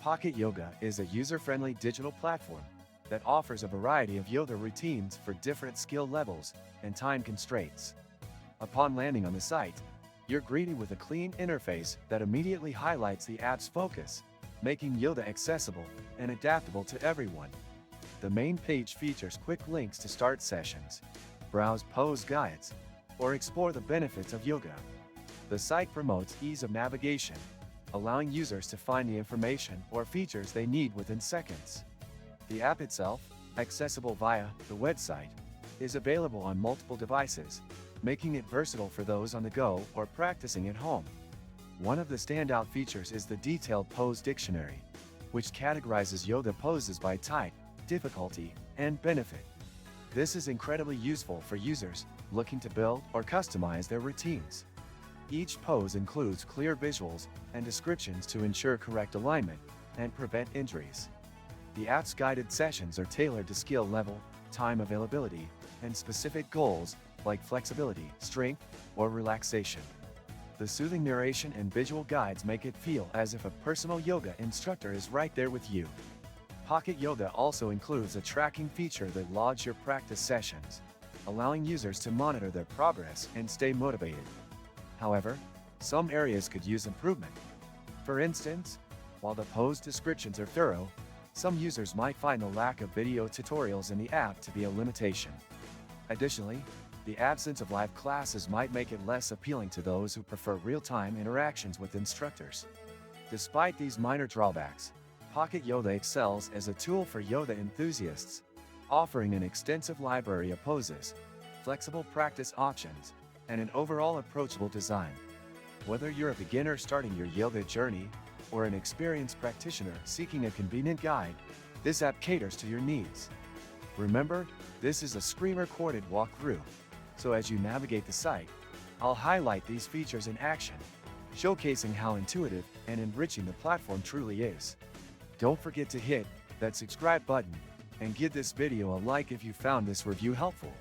Pocket Yoga is a user-friendly digital platform that offers a variety of yoga routines for different skill levels and time constraints. Upon landing on the site, you're greeted with a clean interface that immediately highlights the app's focus, making yoga accessible and adaptable to everyone. The main page features quick links to start sessions, browse pose guides, or explore the benefits of yoga. The site promotes ease of navigation, allowing users to find the information or features they need within seconds. The app itself, accessible via the website, is available on multiple devices, making it versatile for those on the go or practicing at home. One of the standout features is the detailed pose dictionary, which categorizes yoga poses by type, difficulty, and benefit. This is incredibly useful for users looking to build or customize their routines. Each pose includes clear visuals and descriptions to ensure correct alignment and prevent injuries. The app's guided sessions are tailored to skill level, time availability, and specific goals like flexibility, strength, or relaxation. The soothing narration and visual guides make it feel as if a personal yoga instructor is right there with you. Pocket Yoga also includes a tracking feature that logs your practice sessions, allowing users to monitor their progress and stay motivated. However, some areas could use improvement. For instance, while the pose descriptions are thorough, some users might find the lack of video tutorials in the app to be a limitation. Additionally, the absence of live classes might make it less appealing to those who prefer real-time interactions with instructors. Despite these minor drawbacks, Pocket Yoga excels as a tool for yoga enthusiasts, offering an extensive library of poses, flexible practice options, and an overall approachable design. Whether you're a beginner starting your yoga journey or an experienced practitioner seeking a convenient guide, this app caters to your needs. Remember, this is a screen-recorded walkthrough, so as you navigate the site, I'll highlight these features in action, showcasing how intuitive and enriching the platform truly is. Don't forget to hit that subscribe button and give this video a like if you found this review helpful.